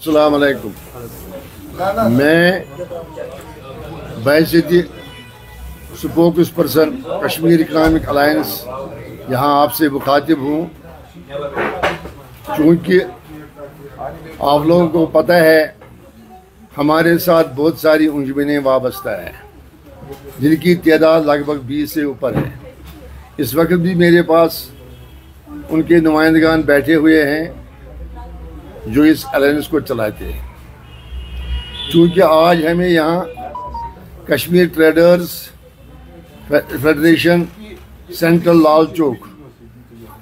अस्सलाम वालेकुम। मैं बैसिटी spokesperson Kashmir economic alliance यहाँ आपसे मुखातिब हूँ, चूँकि आप लोगों को पता है हमारे साथ बहुत सारी अंजुमनें वाबस्ता हैं जिनकी तादाद लगभग 20 से ऊपर है। इस वक्त भी मेरे पास उनके नुमाइंदगान बैठे हुए हैं जो इस अलायंस को चलाते हैं। चूँकि आज हमें यहाँ Kashmir traders federation central Lal Chowk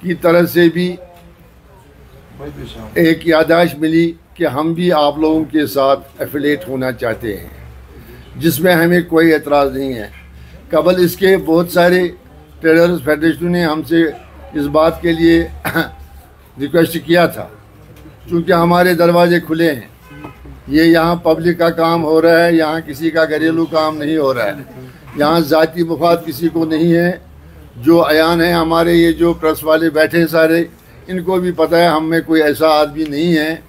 की तरफ से भी एक याददाश्त मिली कि हम भी आप लोगों के साथ एफिलेट होना चाहते हैं, जिसमें हमें कोई एतराज़ नहीं है। कबल इसके बहुत सारे ट्रेडर्स फेडरेशन ने हमसे इस बात के लिए रिक्वेस्ट किया था, क्योंकि हमारे दरवाजे खुले हैं। ये यहाँ पब्लिक का काम हो रहा है, यहाँ किसी का घरेलू काम नहीं हो रहा है, यहाँ ज़ाती मुफाद किसी को नहीं है। जो अयान है हमारे ये जो प्रेस वाले बैठे हैं सारे, इनको भी पता है हम में कोई ऐसा आदमी नहीं है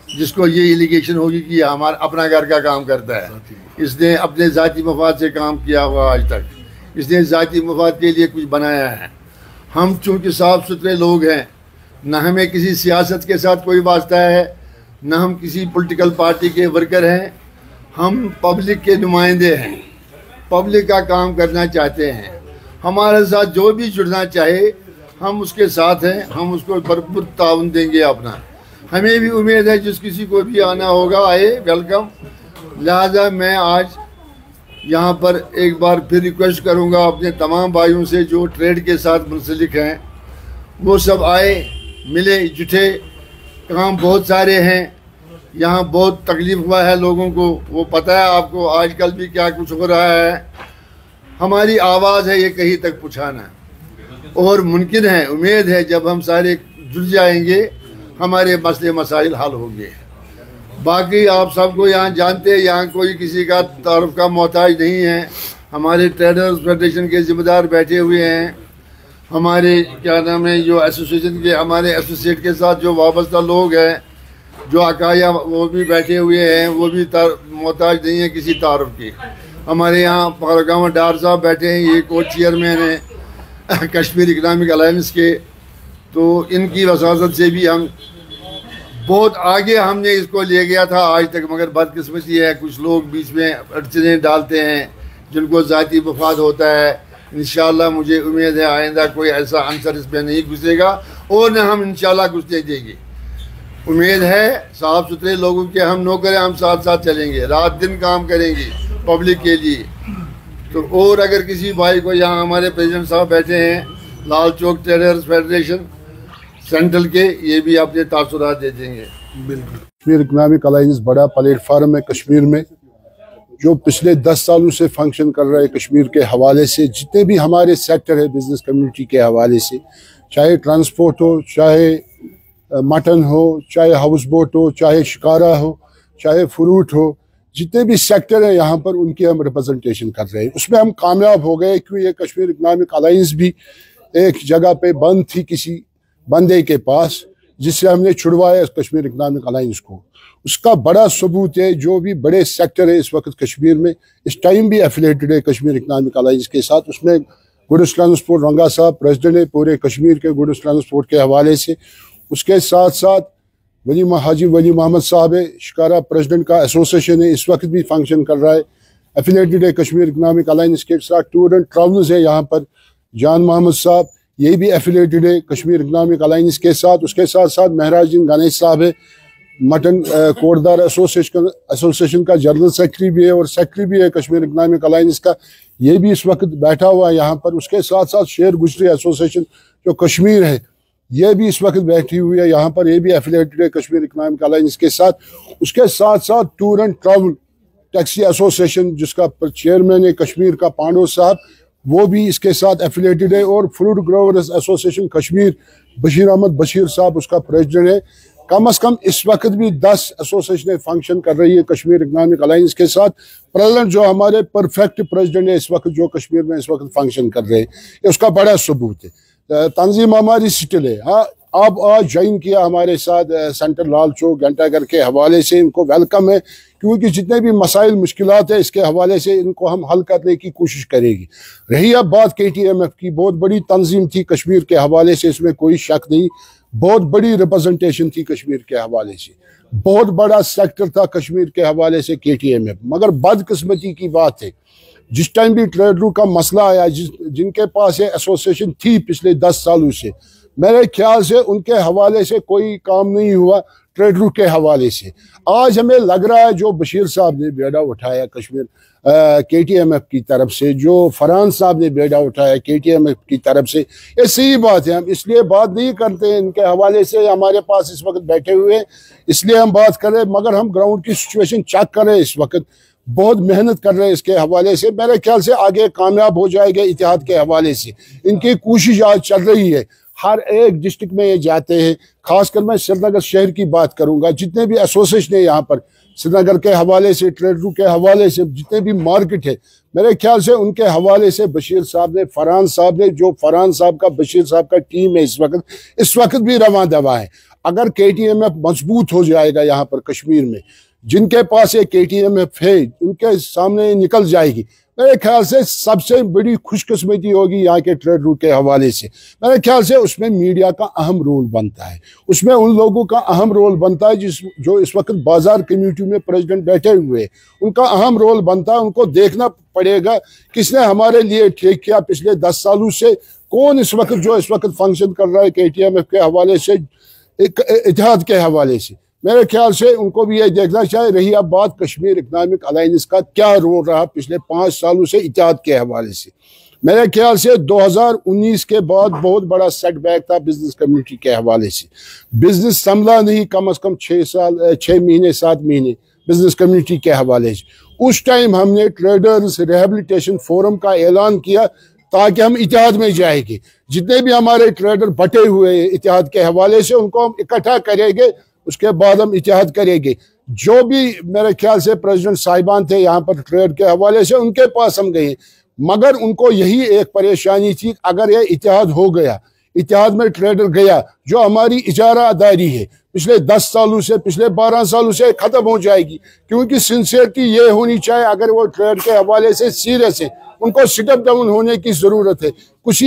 जिसको ये एलिगेशन होगी कि हमारा अपना घर का काम करता है। इसने अपने ज़ाती मुफाद से काम किया हुआ, आज तक इसने ज़ाती मुफाद के लिए कुछ बनाया है। हम चूँकि साफ़ सुथरे लोग हैं, न हमें किसी सियासत के साथ कोई वास्ता है, न हम किसी पॉलिटिकल पार्टी के वर्कर हैं। हम पब्लिक के नुमाइंदे हैं, पब्लिक का काम करना चाहते हैं। हमारे साथ जो भी जुड़ना चाहे हम उसके साथ हैं, हम उसको भरपूर ताउन देंगे अपना। हमें भी उम्मीद है जिस किसी को भी आना होगा आए, वेलकम। लिहाजा मैं आज यहाँ पर एक बार फिर रिक्वेस्ट करूँगा अपने तमाम भाइयों से जो ट्रेड के साथ मुंसलिक हैं, वो सब आए, मिले जुटे। काम बहुत सारे हैं, यहाँ बहुत तकलीफ़ हुआ है लोगों को, वो पता है आपको आजकल भी क्या कुछ हो रहा है। हमारी आवाज़ है ये कहीं तक पहुँचाना, और मुमकिन है, उम्मीद है जब हम सारे जुड़ जाएंगे हमारे मसले मसाइल हल होंगे। बाकी आप सबको यहाँ जानते हैं, यहाँ कोई किसी का तारुफ का मोहताज नहीं है। हमारे ट्रेडर्स फेडरेशन के ज़िम्मेदार बैठे हुए हैं, हमारे क्या नाम है जो एसोसिएशन के हमारे एसोसिएट के साथ जो वाबस्ता लोग हैं, जो अकाया, वो भी बैठे हुए हैं, वो भी मोहताज नहीं है किसी तारुफ की। हमारे यहाँ फारूक डार साहब बैठे हैं, ये को चेयरमैन हैं कश्मीर इकनॉमिक अलायंस के। तो इनकी वसासत से भी हम बहुत आगे हमने इसको ले गया था आज तक, मगर बदकिस्मती है कुछ लोग बीच में अड़चने डालते हैं जिनको ज़ाती मुफाद होता है। इंशाअल्लाह मुझे उम्मीद है आइंदा कोई ऐसा अंसर इसमें नहीं घुसेगा, और न हम इंशाअल्लाह घुसने देंगे। उम्मीद है साफ़ सुथरे लोगों के हम नौकर हैं, हम साथ साथ चलेंगे, रात दिन काम करेंगे पब्लिक के लिए। तो और अगर किसी भाई को, यहाँ हमारे प्रेसिडेंट साहब बैठे हैं Lal Chowk traders federation central के, ये भी अपने तासुरात दे देंगे। बिल्कुल, कश्मीर इकनॉमिक अलायंस बड़ा प्लेटफार्म है कश्मीर में, जो पिछले 10 सालों से फंक्शन कर रहा है। कश्मीर के हवाले से जितने भी हमारे सेक्टर है बिजनेस कम्युनिटी के हवाले से, चाहे ट्रांसपोर्ट हो, चाहे मटन हो, चाहे हाउस बोट हो, चाहे शिकारा हो, चाहे फ्रूट हो, जितने भी सेक्टर है यहाँ पर उनकी हम रिप्रेजेंटेशन कर रहे हैं। उसमें हम कामयाब हो गए, क्योंकि ये कश्मीर इकनॉमिक अलायंस भी एक जगह पे बंद थी किसी बंदे के पास, जिससे हमने छुड़वाया कश्मीर इकनॉमिक अलायंस को। उसका बड़ा सबूत है जो भी बड़े सेक्टर है इस वक्त कश्मीर में, इस टाइम भी एफिलेटेड है कश्मीर इकनॉमिक अलायंस के साथ। उसमें गुड्स ट्रांसपोर्ट रंगा साहब प्रेसिडेंट है पूरे कश्मीर के गुड्स ट्रांसपोर्ट के हवाले से। उसके साथ साथ हाजी वली मोहम्मद साहब है, शिकारा प्रेसिडेंट का एसोसिएशन है, इस वक्त भी फंक्शन कर रहा है, एफिलेटेड है कश्मीर इकनॉमिक अलायंस के साथ। टूर एंड ट्रैवल्स है यहाँ पर, जान मोहम्मद साहब, ये भी एफिलेटेड है कश्मीर इकनॉमिक अलायंस के साथ। उसके साथ साथ महराजुद्दीन गणेश साहब है, मटन कोटदार एसोसिएशन का जनरल सेक्रेटरी भी है और सेक्रेटरी भी है कश्मीर इकनॉमिक अलायंस का, ये भी इस वक्त बैठा हुआ है यहाँ पर। उसके साथ साथ शेर गुजरी एसोसिएशन जो कश्मीर है, ये भी इस वक्त बैठी हुई है यहाँ पर, ये भी एफिलेटेड है कश्मीर इकनॉमिक अलायंस के साथ। उसके साथ साथ tour and travel taxi association जिसका चेयरमैन है कश्मीर का पांडो साहब, वो भी इसके साथ एफिलेटेड है। और fruit growers association Kashmir Bashir Ahmad Bashir साहब उसका प्रेसिडेंट है। कम से कम इस वक्त भी 10 एसोसिएशन फंक्शन कर रही है कश्मीर इकनॉमिक अलायंस के साथ। प्रेसिडेंट जो हमारे परफेक्ट प्रेसिडेंट है इस वक्त, जो कश्मीर में इस वक्त फंक्शन कर रहे हैं, उसका बड़ा सबूत है। तंजीम हमारी स्टिल है। हाँ, अब आज ज्वाइन किया हमारे साथ सेंटर लाल चौक घंटाघर के हवाले से, इनको वेलकम है, क्योंकि जितने भी मसाइल मुश्किलात है इसके हवाले से इनको हम हल करने की कोशिश करेंगे। रही अब बात KTMF की, बहुत बड़ी तंजीम थी कश्मीर के हवाले से, इसमें कोई शक नहीं, बहुत बड़ी रिप्रेजेंटेशन थी कश्मीर के हवाले से, बहुत बड़ा सेक्टर था कश्मीर के हवाले से KTMF। मगर बदकिस्मती की बात है, जिस टाइम भी ट्रेड रूट का मसला आया, जिनके पास ये एसोसिएशन थी पिछले 10 सालों से, मेरे ख्याल से उनके हवाले से कोई काम नहीं हुआ ट्रेड रूट के हवाले से। आज हमें लग रहा है जो बशीर साहब ने बेड़ा उठाया कश्मीर KTMF की तरफ से, जो फरहान साहब ने बेड़ा उठाया KTMF की तरफ से, ये सही बात है। हम इसलिए बात नहीं करते हैं इनके हवाले से, हमारे पास इस वक्त बैठे हुए हैं इसलिए हम बात कर रहे हैं, मगर हम ग्राउंड की सिचुएशन चेक कर रहे हैं, इस वक्त बहुत मेहनत कर रहे हैं इसके हवाले से। मेरे ख्याल से आगे कामयाब हो जाएगा इतिहाद के हवाले से, इनकी कोशिश आज चल रही है। हर एक डिस्ट्रिक्ट में ये जाते हैं, खासकर मैं श्रीनगर शहर की बात करूंगा, जितने भी एसोसिएशन है यहाँ पर श्रीनगर के हवाले से, ट्रेड रूट के हवाले से, जितने भी मार्केट है, मेरे ख्याल से उनके हवाले से बशीर साहब ने, फरहान साहब ने, जो फरहान साहब का, बशीर साहब का टीम है इस वक्त भी रवां दवा है। अगर KTMF मजबूत हो जाएगा यहाँ पर कश्मीर में, जिनके पास ये KTMF है उनके सामने निकल जाएगी, मेरे ख्याल से सबसे बड़ी खुशकिस्मती होगी यहाँ के ट्रेड रूट के हवाले से। मेरे ख्याल से उसमें मीडिया का अहम रोल बनता है, उसमें उन लोगों का अहम रोल बनता है जो इस वक्त बाजार कम्युनिटी में प्रेसिडेंट बैठे हुए हैं, उनका अहम रोल बनता है। उनको देखना पड़ेगा किसने हमारे लिए ठीक किया पिछले 10 सालों से, कौन इस वक्त फंक्शन कर रहा है KTMF के हवाले से, इत्तेहाद के हवाले से। मेरे ख्याल से उनको भी ये देखना चाहिए। रही अब बात कश्मीर इकनॉमिक अलायंस का क्या रोल रहा पिछले 5 सालों से इत्तेहाद के हवाले से, मेरे ख्याल से 2019 के बाद बहुत बड़ा सेटबैक था बिजनेस कम्युनिटी के हवाले से। बिजनेस संभला नहीं, कम से कम 6 महीने 7 महीने बिजनेस कम्युनिटी के हवाले से। उस टाइम हमने ट्रेडर्स रिहेबिलिटेशन फोरम का ऐलान किया ताकि हम इत्तेहाद में जाएंगे, जितने भी हमारे ट्रेडर बटे हुए इत्तेहाद के हवाले से उनको हम इकट्ठा करेंगे, उसके बाद हम इत्तेहाद करेंगे। जो भी मेरे ख्याल से प्रेसिडेंट साहिबान थे यहाँ पर ट्रेड के हवाले से, उनके पास हम गए, मगर उनको यही एक परेशानी थी, अगर ये इत्तेहाद हो गया, इत्तेहाद में ट्रेडर गया, जो हमारी इजारा अदारी है पिछले 10 सालों से, पिछले 12 सालों से खत्म हो जाएगी। क्योंकि सिंसियरिटी ये होनी चाहिए, अगर वो ट्रेड के हवाले से सीरियस है, उनको सिटअप डाउन होने की जरूरत है,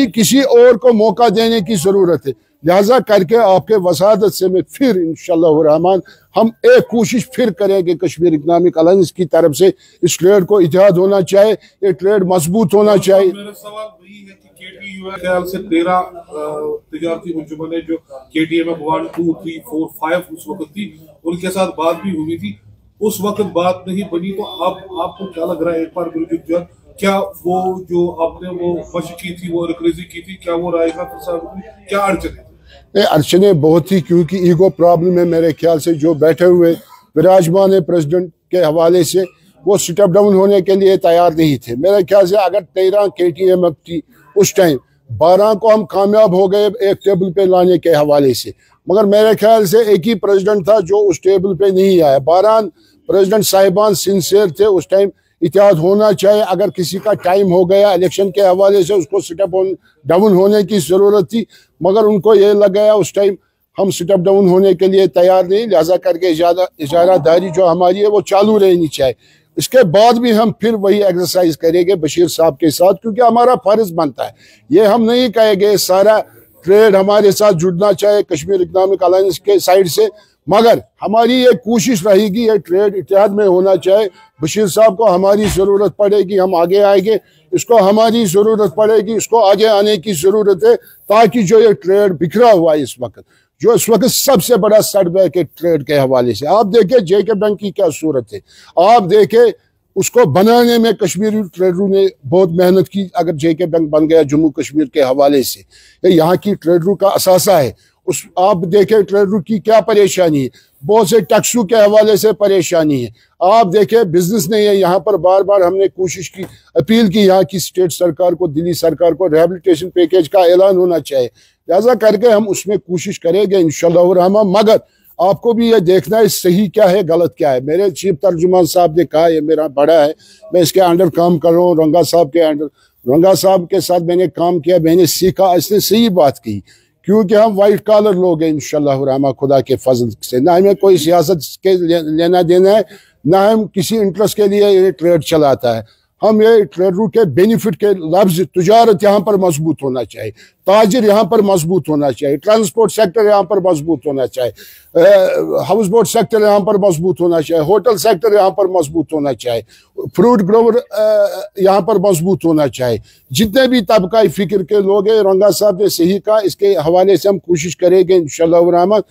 किसी और को मौका देने की जरूरत है। लिहाजा करके आपके वसादत से मैं फिर इंशाअल्लाह रहमान हम एक कोशिश फिर करेंगे कश्मीर इकनॉमिक अलायंस की तरफ से, इस ट्रेड को इत्तेहाद होना चाहिए, ये ट्रेड मजबूत होना चाहिए। मेरा सवाल वही है कि KTUF ख्याल से 13 तिजारती अंजुमन है जो KTMF 1, 2, 3, 4, 5 उस वक्त थी, उनके साथ बात भी हुई थी, उस वक्त बात नहीं बनी। तो आपको क्या लग रहा है, एक बार बिल्कुल क्या वो जो आपने वो मशक की थी, वो रिक्रेजी की थी, क्या वो रायगा क्या अड़चन है? अड़चनें बहुत थी, क्योंकि ईगो प्रॉब्लम है। मेरे ख्याल से जो बैठे हुए विराजमान है प्रेसिडेंट के हवाले से, वो सिटअप डाउन होने के लिए तैयार नहीं थे। मेरे ख्याल से अगर 13 KTMF थी उस टाइम, 12 को हम कामयाब हो गए एक टेबल पे लाने के हवाले से, मगर मेरे ख्याल से एक ही प्रेसिडेंट था जो उस टेबल पे नहीं आया। 12 प्रेसिडेंट साहिबान सिंसियर थे उस टाइम, इत्तेहाद होना चाहिए। अगर किसी का टाइम हो गया इलेक्शन के हवाले से, उसको सिटअप डाउन होने की ज़रूरत थी, मगर उनको ये लग गया उस टाइम हम सिटअप डाउन होने के लिए तैयार नहीं, लिहाजा करके इजारादारी जो हमारी है वो चालू रहनी चाहिए। इसके बाद भी हम फिर वही एक्सरसाइज करेंगे बशीर साहब के साथ, क्योंकि हमारा फर्ज बनता है। ये हम नहीं कहेंगे सारा ट्रेड हमारे साथ जुड़ना चाहिए कश्मीर इकनॉमिक अलायंस के साइड से, मगर हमारी ये कोशिश रहेगी ये ट्रेड इत्तेहाद में होना चाहिए। बशीर साहब को हमारी ज़रूरत पड़ेगी, हम आगे आएंगे, इसको हमारी ज़रूरत पड़ेगी, इसको आगे आने की ज़रूरत है, ताकि जो ये ट्रेड बिखरा हुआ है इस वक्त सबसे बड़ा सेटबैक है ट्रेड के हवाले से। आप देखें जेके बैंक की क्या सूरत है, आप देखें उसको बनाने में कश्मीरी ट्रेडरों ने बहुत मेहनत की। अगर जेके बैंक बन गया जम्मू कश्मीर के हवाले से, यहाँ की ट्रेडरों का असासा है। आप देखें ट्रेडरों की क्या परेशानी है, बहुत से टैक्सों के हवाले से परेशानी है। आप देखें बिजनेस नहीं है यहाँ पर। बार बार हमने कोशिश की, अपील की यहाँ की स्टेट सरकार को, दिल्ली सरकार को, रिहेबिलिटेशन पैकेज का ऐलान होना चाहिए। लिहाजा करके हम उसमें कोशिश करेंगे इंशाअल्लाह रहमान। मगर आपको भी ये देखना है सही क्या है गलत क्या है। मेरे चीफ तर्जुमान साहब ने कहा ये मेरा बड़ा है, मैं इसके अंडर काम कर रहा हूँ, रंगा साहब के अंडर, रंगा साहब के साथ मैंने काम किया, मैंने सीखा, इसने सही बात की। क्योंकि हम वाइट कॉलर लोग हैं इंशाल्लाह रहमा खुदा के फजल से। ना हमें कोई सियासत के लेना देना है, ना हम किसी इंटरेस्ट के लिए ये ट्रेड चलाता है। हम ये ट्रेडरों के बेनिफिट के लफ्ज तुजारत यहाँ पर मजबूत होना चाहिए, ताजिर यहाँ पर मजबूत होना चाहिए, ट्रांसपोर्ट सेक्टर यहाँ पर मजबूत होना चाहिए, हाउस बोट सेक्टर यहाँ पर मजबूत होना चाहिए, होटल सेक्टर यहाँ पर मजबूत होना चाहिए, फ्रूट ग्रोवर यहाँ पर मजबूत होना चाहिए। जितने भी तबका फिक्र के लोग हैं, रंगा साहब ने सही कहा, इसके हवाले से हम कोशिश करेंगे इंशाअल्लाह रहमान,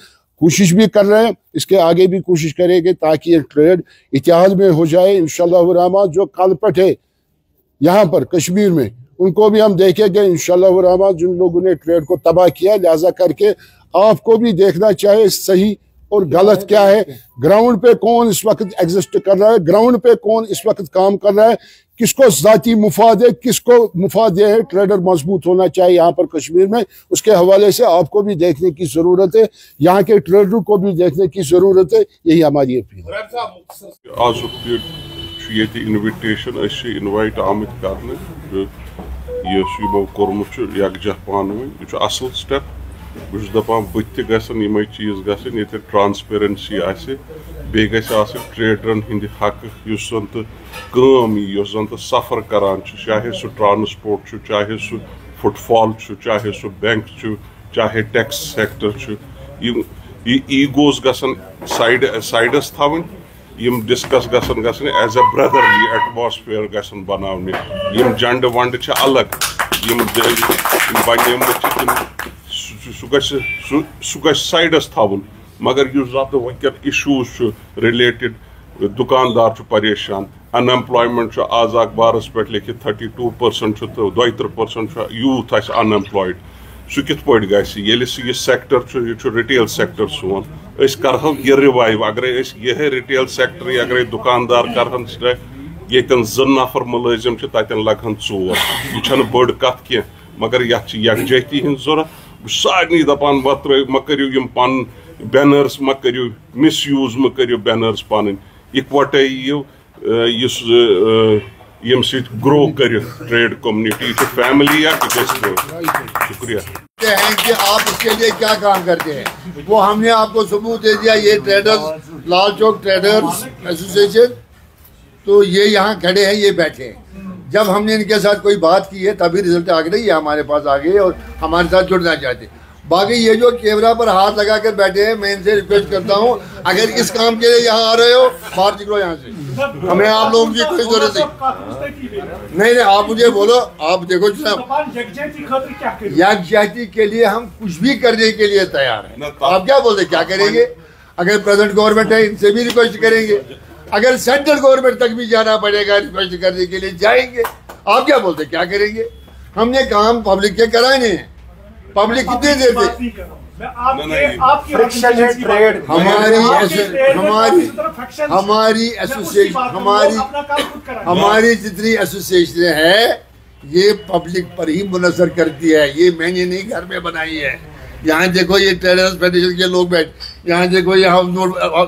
कोशिश भी कर रहे हैं, इसके आगे भी कोशिश करेंगे ताकि ये ट्रेड इतिहाद में हो जाए इंशाअल्लाह रहमान। जो कालपट है यहाँ पर कश्मीर में, उनको भी हम देखेंगे इंशाअल्लाह रहमान, जिन लोगों ने ट्रेड को तबाह किया। लिहाजा करके आपको भी देखना चाहिए सही और गलत क्या है, ग्राउंड पे कौन इस वक्त एग्जिस्ट कर रहा है, ग्राउंड पे कौन इस वक्त काम कर रहा है, किसको ज़ाती मुफाद है, किसको मुफाद है। ट्रेडर मजबूत होना चाहिए यहाँ पर कश्मीर में। उसके हवाले से आपको भी देखने की ज़रूरत है, यहाँ के ट्रेडरों को भी देखने की ज़रूरत है। यही हमारी अपील है। इन्विटेशन इनवाइट आमित करने यमो कोर्मुत यकजा पान वन असल स्टेप। बहुत दपान बत गम चीज गन ये ट्रांसपेरेंसी बे ट्रेडरन हंद हक जन तो सफ़र करान, चाहे सह ट्रांसपोर्ट चाहे सह फुटफॉल चाहे सह बैंक चाहे टैक्स सेक्टर, ईगोज गसन साइडस थवन, डिस्कस गसन एज ए ब्रदरली एटमॉस्फेयर गसन बनाने, जंड वंड अलग सह साइडस थवन। मगर वनकन इशूज रिलेटेड दुकानदार परेशान, अनएम्प्लॉयमेंट आज अखबारस पे लिखित 32% तो 32% यूथ अनएम्प्लॉयड। सह कित ये सेक्टर रिटेल सेक्टर सोन करो ये रिवाइव। अगर यह रिटेल सेक्टर अगर दुकानदार करहन ये जन नफर मुलाजिम तन लगन 4, यह बड़ कत कह, मगर यकजहती हज जरूरत। सारे दपान म करो पन बैनर्स म करो मिसयूज म करो बैनर्स पन इकवटे यीव यम ग्रो कर ट्रेड कम्युनिटी फैमिली या शुक्रिया हैं कि आप इसके लिए क्या काम करते हैं, वो हमने आपको सबूत दे दिया। ये traders, Lal Chowk traders association, तो ये यहाँ खड़े हैं, ये बैठे हैं। जब हमने इनके साथ कोई बात की है तभी रिजल्ट आ गए, ये हमारे पास आ गए और हमारे साथ जुड़ना चाहते। बाकी ये जो कैमरा पर हाथ लगा कर बैठे हैं, मैं इनसे रिक्वेस्ट करता हूँ, अगर इस काम के लिए यहाँ आ रहे हो बाहर निकलो यहाँ से, हमें आप लोगों की कोई जरूरत नहीं। आप मुझे बोलो, आप देखो यकजहती के लिए हम कुछ भी करने के लिए तैयार हैं। आप क्या बोलते, क्या करेंगे? अगर प्रेजेंट गवर्नमेंट है इनसे भी रिक्वेस्ट करेंगे, अगर सेंट्रल गवर्नमेंट तक भी जाना पड़ेगा रिक्वेस्ट करने के लिए जाएंगे। आप क्या बोलते, क्या करेंगे? हमने काम पब्लिक के कराने हैं, पब्लिक कितने देते? हमारी जितनी एसोसिएशन है ये पब्लिक पर ही मुनसर करती है, ये मैंने नहीं घर में बनाई है। यहाँ देखो ये ट्रेडर्स फेडरेशन के लोग बैठ, यहाँ देखो यहाँ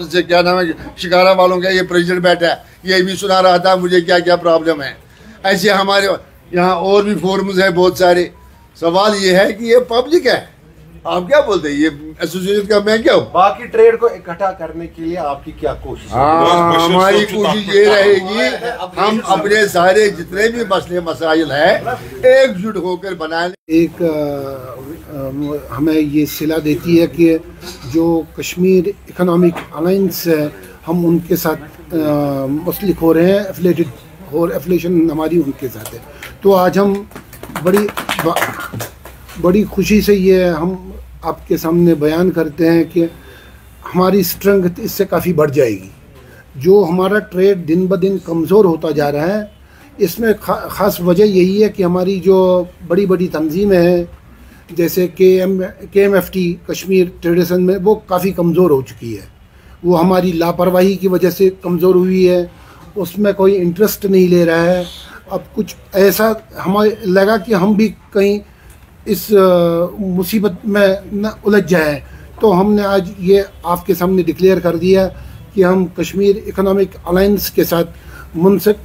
से क्या नाम है शिकारा वालों का ये प्रेसिडेंट बैठा है, ये भी सुना रहा था मुझे क्या क्या प्रॉब्लम है। ऐसे हमारे यहाँ और भी फोरम्स है बहुत सारे। सवाल ये है कि ये पब्लिक है, आप क्या बोलते हैं, ये एसोसिएशन का मैं क्या हूँ? बाकी ट्रेड को इकट्ठा करने के लिए आपकी क्या कोशिश? हमारी कोशिश ये रहेगी, हम अपने सारे जितने भी मसले मसाइल है एकजुट होकर बनाए। एक हमें ये सिला देती है कि जो कश्मीर इकोनॉमिक अलायंस है, हम उनके साथ मुस्लिक हो रहे हैं, एफिलेटेड और एफिलेशन हमारी उनके साथ है। तो आज हम बड़ी खुशी से ये हम आपके सामने बयान करते हैं कि हमारी स्ट्रेंथ इससे काफ़ी बढ़ जाएगी। जो हमारा ट्रेड दिन ब दिन कमज़ोर होता जा रहा है, इसमें ख़ास वजह यही है कि हमारी जो बड़ी बड़ी तंजीमें हैं जैसे KMFT कश्मीर ट्रेडेशन में, वो काफ़ी कमज़ोर हो चुकी है। वो हमारी लापरवाही की वजह से कमज़ोर हुई है, उसमें कोई इंटरेस्ट नहीं ले रहा है। अब कुछ ऐसा हमें लगा कि हम भी कहीं इस मुसीबत में न उलझ जाए, तो हमने आज ये आपके सामने डिक्लेयर कर दिया कि हम कश्मीर इकोनॉमिक अलायंस के साथ मुनसिक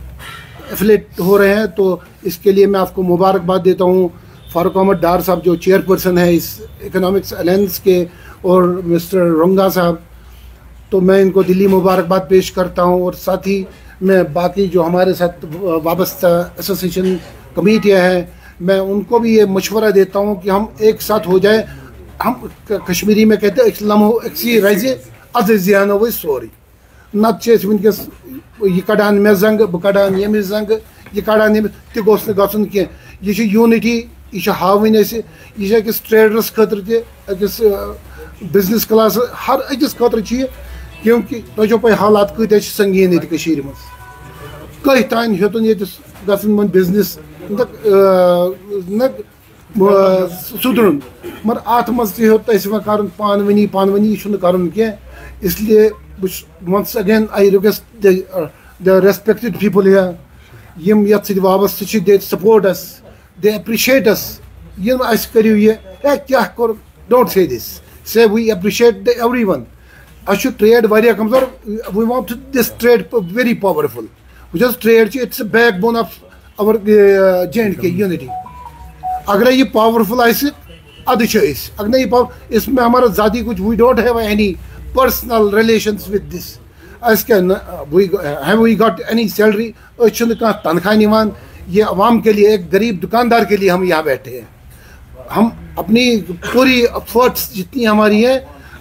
एफिलेट हो रहे हैं। तो इसके लिए मैं आपको मुबारकबाद देता हूँ। फारूक अहमद डार साहब जो चेयरपर्सन है इस इकोनॉमिक्स अलायंस के, और मिस्टर रोंगा साहब, तो मैं इनको दिल्ली मुबारकबाद पेश करता हूँ। और साथ ही मैं बाकी जो हमारे साथ वाबस्ता एसोसिएशन कमेटियाँ हैं, मैं उनको भी ये मशवरा देता हूँ कि हम एक साथ हो जाए। हम कश्मीरी में कहते हैं राइजे अज जियान वो सोरी नत वनकस यह कड़ान मे जंग बह कड़ान ये जंग यह कड़ान यह तोस गन कह यह यूनिटी यह हावन यह अकिस ट्रेडरस खतर अकिस बिजनेस क्लास हर अकिस खतर क्योंकि तुझो पे हालात कत संगीन ये कह तान हेतुन ये गन बिजनेस न सुधरुन मगर अत मज कर पानवनी कर इसलिए once again I request the respected people here yim yat sid wabast they support us, they appreciate us. Yim as kariu ye kya kor, don't say this, say we appreciate everyone. I should trade variya kamzor, we want this trade very powerful, just trade it's a backbone of our J&K unity. अगर ये powerful ऐसे अधिक अगर ये power इसमें हमारा ज़ाती कुछ we don't have any personal relations with this. As can have we got any salary? तनख्वाह निवान ये अवाम के लिए, एक गरीब दुकानदार के लिए हम यहाँ बैठे हैं। हम अपनी पूरी एफर्ट्स जितनी हमारी है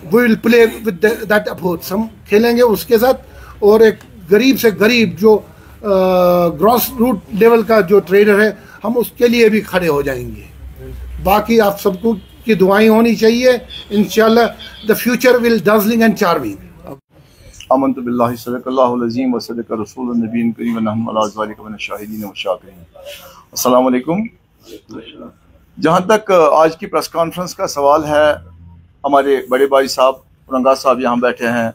we will play with that efforts, हम खेलेंगे उसके साथ। और एक गरीब से गरीब जो ग्रॉस रूट लेवल का जो ट्रेडर है हम उसके लिए भी खड़े हो जाएंगे। बाकी आप सबको की दुआएं होनी चाहिए, इंशाल्लाह the future will dazzling and charming. आमन्तु बिल्लाहि सदक़ल्लाहुल अज़ीम व सदक़ रसूलुन नबीन करीम व नहनु अला ज़ालिका मिनश शाहिदीन व शाकिरीन। अस्सलाम वालेकुम। जहाँ तक आज की प्रेस कॉन्फ्रेंस का सवाल है, हमारे बड़े भाई साहब रंगा साहब यहाँ बैठे हैं,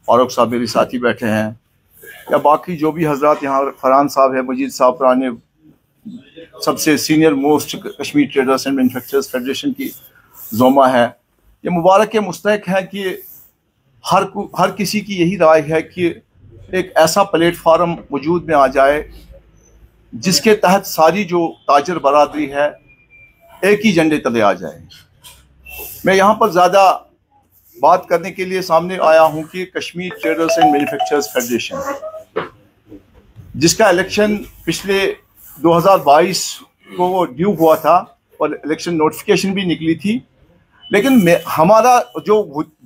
फारूक साहब मेरे साथी बैठे हैं, या बाकी जो भी हजरात यहाँ, फरहान साहब है, मजीद साहब पुराने सबसे senior most Kashmir traders and manufacturers federation की जोमा है, ये मुबारक के मुस्तहक हैं कि हर किसी की यही राय है कि एक ऐसा प्लेटफार्म वजूद में आ जाए जिसके तहत सारी जो ताजर बरादरी है एक ही झंडे तले आ जाए। मैं यहाँ पर ज़्यादा बात करने के लिए सामने आया हूँ कि Kashmir traders and manufacturers federation, जिसका इलेक्शन पिछले 2022 को वो ड्यू हुआ था और इलेक्शन नोटिफिकेशन भी निकली थी, लेकिन हमारा जो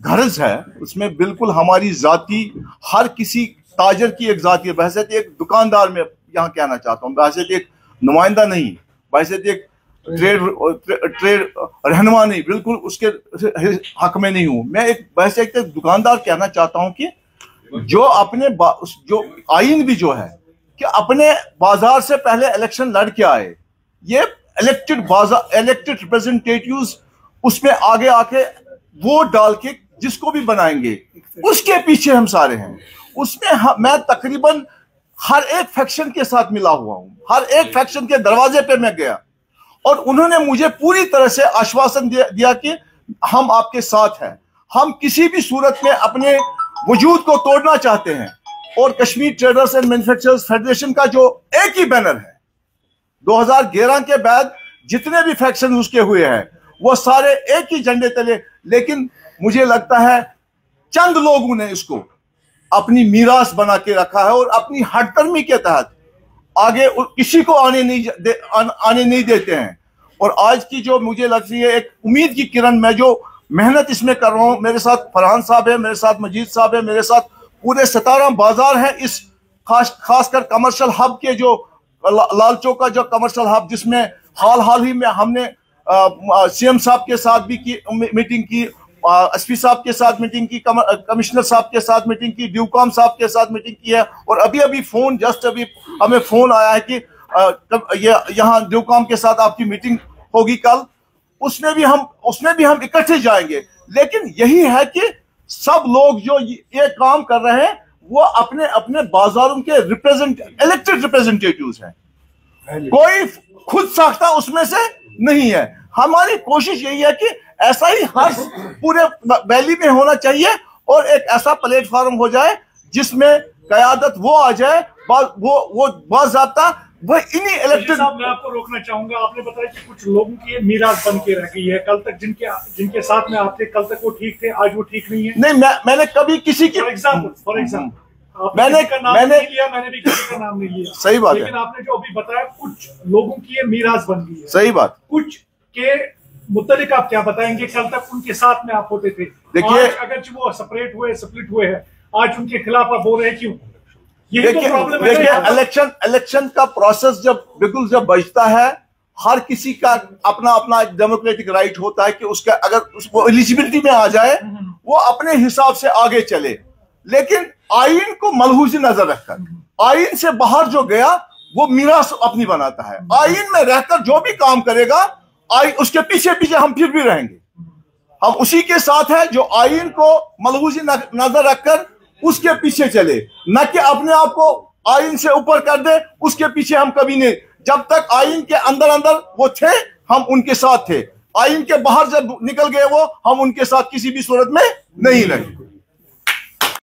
गर्ज है उसमें बिल्कुल हमारी ज़ाती, हर किसी ताजर की एक ज़ाती है। बहैसियत एक दुकानदार में यहाँ कहना चाहता हूँ, बहैसियत एक नुमाइंदा नहीं, बहैसियत एक ट्रेड रहनुमा नहीं, बिल्कुल उसके हक में नहीं हूँ। मैं एक बहैसियत एक दुकानदार कहना चाहता हूँ कि जो अपने जो आइन भी जो है कि अपने बाजार से पहले इलेक्शन लड़ के आए, ये इलेक्टेड रिप्रेजेंटेटिव्स उसमें आगे आके वोट डाल के जिसको भी बनाएंगे उसके पीछे हम सारे हैं। उसमें मैं तकरीबन हर एक फैक्शन के साथ मिला हुआ हूं, हर एक फैक्शन के दरवाजे पे मैं गया और उन्होंने मुझे पूरी तरह से आश्वासन दिया कि हम आपके साथ हैं, हम किसी भी सूरत में अपने वजूद को तोड़ना चाहते हैं। और Kashmir traders and manufacturers federation का जो एक ही बैनर है, 2011 के बाद जितने भी फैक्शन उसके हुए हैं वो सारे एक ही झंडे तले, लेकिन मुझे लगता है चंद लोगों ने इसको अपनी मीरास बना के रखा है और अपनी हटकर्मी के तहत आगे किसी को आने नहीं देते हैं। और आज की जो मुझे लगती है एक उम्मीद की किरण, मैं जो मेहनत इसमें कर रहा हूं, मेरे साथ फरहान साहब है, मेरे साथ मजीद साहब है, मेरे साथ पूरे 17 बाजार है इस खासकर कमर्शियल हब के, जो लाल चौक का जो कमर्शियल हब, जिसमें हाल ही में हमने सीएम साहब के साथ भी मीटिंग की, एसपी साहब के साथ मीटिंग की, कमिश्नर साहब के साथ मीटिंग की, ड्यूकॉम साहब के साथ मीटिंग की है। और अभी अभी हमें फोन आया है कि यहाँ ड्यूकॉम के साथ आपकी मीटिंग होगी कल, उसमें भी हम इकट्ठे जाएंगे। लेकिन यही है कि सब लोग जो ये काम कर रहे हैं वो अपने अपने बाजारों के इलेक्टेड रिप्रेजेंटेटिव्स हैं, कोई खुद साख्ता उसमें से नहीं है। हमारी कोशिश यही है कि ऐसा ही हर पूरे वैली में होना चाहिए और एक ऐसा प्लेटफॉर्म हो जाए जिसमें कयादत वो आ जाए, वो बाज़ाब्ता वह इन्हीं इलेक्टेड। साहब मैं आपको रोकना चाहूंगा, आपने बताया कि कुछ लोगों की मीरास बन के रह गई है। कल तक जिनके साथ में आप थे, कल तक वो ठीक थे, आज वो ठीक नहीं है। नहीं, मैंने कभी किसी की फॉर एग्जाम्पल मैंने भी किसी का नाम नहीं लिया। सही बात है। लेकिन आपने जो अभी बताया कुछ लोगों की ये मीरास बन गई है। सही बात। कुछ के मुतल्लिक आप क्या बताएंगे? कल तक उनके साथ में आप होते थे, देखिए अगर वो सेपरेट हुए, स्प्लिट हुए हैं, आज उनके खिलाफ आप बोल रहे हैं, क्यों? यही तो प्रॉब्लम है। देखिए इलेक्शन का प्रोसेस जब बजता है, हर किसी का अपना अपना डेमोक्रेटिक राइट होता है कि उसका अगर उसको एलिजिबिलिटी में आ जाए वो अपने हिसाब से आगे चले। लेकिन आईन को मलहूज नजर रखकर, आईन से बाहर जो गया वो मीरास अपनी बनाता है। आईन में रहकर जो भी काम करेगा, आईन उसके पीछे पीछे हम फिर भी रहेंगे। हम उसी के साथ हैं जो आईन को मलहूज नजर रखकर उसके पीछे चले, न कि अपने आप को आईन से ऊपर कर दे। उसके पीछे हम कभी नहीं। जब तक आईन के अंदर वो थे, हम उनके साथ थे। आईन के बाहर जब निकल गए वो, हम उनके साथ किसी भी सूरत में नहीं रहे।